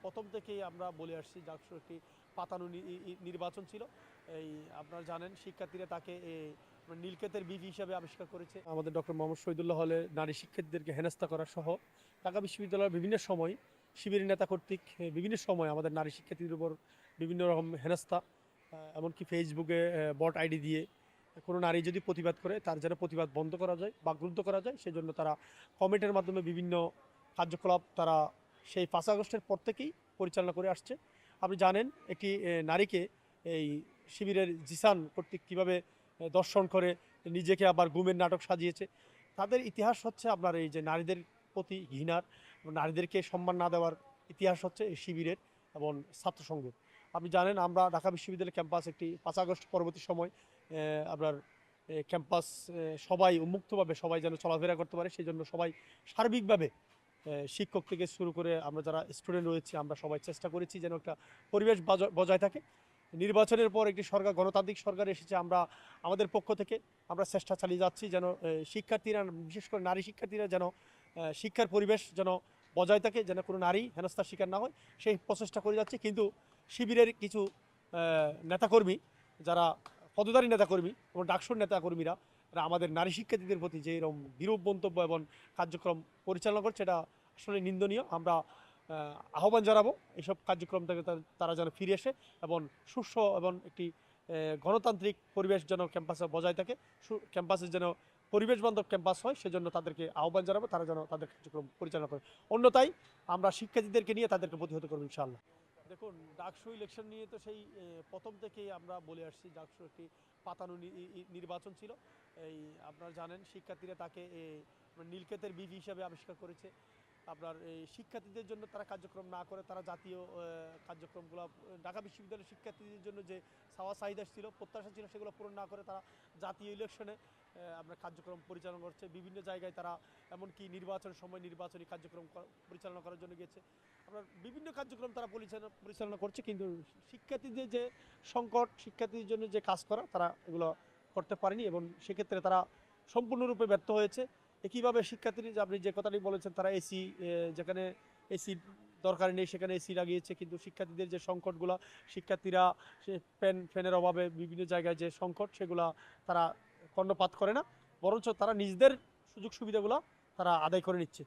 প্রথম থেকেই আমরা বলে আসছি ডাকসু একটি পাতানো নির্বাচন ছিল। এই আপনারা জানেন শিক্ষার্থীরা তাকে নীলক্ষেতের বীজ হিসাবে আবিষ্কার করেছে। আমাদের ডক্টর মোহাম্মদ শহীদুল্লাহ হলে নারী শিক্ষার্থীদেরকে হেনস্থা করা সহ ঢাকা বিশ্ববিদ্যালয়ের বিভিন্ন সময় শিবিরের নেতা কর্তৃক বিভিন্ন সময় আমাদের নারী শিক্ষার্থীদের উপর বিভিন্ন রকম হেনস্থা, এমনকি ফেসবুকে বট আইডি দিয়ে কোনো নারী যদি প্রতিবাদ করে তার যেন প্রতিবাদ বন্ধ করা যায় বা গুরুত্ব করা যায়, সেজন্য তারা কমেন্টের মাধ্যমে বিভিন্ন কার্যকলাপ তারা সেই 5 আগস্টের পর থেকেই পরিচালনা করে আসছে। আপনি জানেন একটি নারীকে এই শিবিরের জিসান কর্তৃক কীভাবে দর্শন করে নিজেকে আবার গুমের নাটক সাজিয়েছে। তাদের ইতিহাস হচ্ছে আপনার এই যে নারীদের প্রতি ঘৃণার, নারীদেরকে সম্মান না দেওয়ার ইতিহাস হচ্ছে এই শিবিরের এবং ছাত্রসংঘ। আপনি জানেন আমরা ঢাকা বিশ্ববিদ্যালয় ক্যাম্পাস একটি 5 আগস্ট পরবর্তী সময় আপনার ক্যাম্পাস সবাই উন্মুক্তভাবে সবাই যেন চলাফেরা করতে পারে, সেই জন্য সবাই সার্বিকভাবে শিক্ষক থেকে শুরু করে আমরা যারা স্টুডেন্ট রয়েছি আমরা সবাই চেষ্টা করেছি যেন একটা পরিবেশ বজায় থাকে। নির্বাচনের পর একটি সরকার, গণতান্ত্রিক সরকার এসেছে, আমরা আমাদের পক্ষ থেকে আমরা চেষ্টা চালিয়ে যাচ্ছি যেন শিক্ষার্থীরা, বিশেষ করে নারী শিক্ষার্থীরা যেন শিক্ষার পরিবেশ যেন বজায় থাকে, যেন কোনো নারী হেনস্থার শিকার না হয়, সেই প্রচেষ্টা করে যাচ্ছে। কিন্তু শিবিরের কিছু নেতাকর্মী, যারা পদধারী নেতাকর্মী এবং ডাকসুর নেতাকর্মীরা আমাদের নারী শিক্ষার্থীদের প্রতি যে এরকম বিরূপ মন্তব্য এবং কার্যক্রম পরিচালনা করছে, এটা আসলে নিন্দনীয়। আমরা আহ্বান জানাবো এইসব কার্যক্রম থেকে তারা যেন ফিরে আসে এবং সুস্থ এবং একটি গণতান্ত্রিক পরিবেশ যেন ক্যাম্পাসে বজায় থাকে, ক্যাম্পাসে যেন পরিবেশ বান্ধব ক্যাম্পাস হয়, সেজন্য তাদেরকে আহ্বান জানাবো, তারা যেন তাদের কার্যক্রম পরিচালনা করে। অন্যথায় আমরা শিক্ষার্থীদেরকে নিয়ে তাদেরকে প্রতিহত করবো ইনশাআল্লাহ। দেখুন, ডাকসু ইলেকশন নিয়ে তো সেই প্রথম থেকেই আমরা বলে আসছি ডাকসু একটি পাতানো নির্বাচন ছিল। এই আপনারা জানেন শিক্ষার্থীরা তাকে নীলক্ষেতের বীজ হিসাবে আবিষ্কার করেছে। আপনার এই শিক্ষার্থীদের জন্য তারা কার্যক্রম না করে তারা জাতীয় কার্যক্রমগুলো, ঢাকা বিশ্ববিদ্যালয়ের শিক্ষার্থীদের জন্য যে চাহিদা ছিল, প্রত্যাশা ছিল, সেগুলো পূরণ না করে তারা জাতীয় ইলেকশনে আপনার কার্যক্রম পরিচালনা করছে। বিভিন্ন জায়গায় তারা এমনকি নির্বাচনের সময় নির্বাচনী কার্যক্রম পরিচালনা করার জন্য গেছে। আপনার বিভিন্ন কার্যক্রম তারা পরিচালনা করছে, কিন্তু শিক্ষার্থীদের যে সংকট, শিক্ষার্থীদের জন্য যে কাজ করা, তারা এগুলো করতে পারেনি এবং সেক্ষেত্রে তারা সম্পূর্ণরূপে ব্যর্থ হয়েছে। একইভাবে শিক্ষার্থীরা, আপনি যে কথাটি বলেছেন, তারা এসি, যেখানে এসি দরকার নেই সেখানে এসি লাগিয়েছে, কিন্তু শিক্ষার্থীদের যে সংকটগুলো, শিক্ষার্থীরা ফ্যানের অভাবে বিভিন্ন জায়গায় যে সংকট, সেগুলা তারা কর্ণপাত করে না, বরঞ্চ তারা নিজেদের সুযোগ সুবিধাগুলো তারা আদায় করে নিচ্ছে।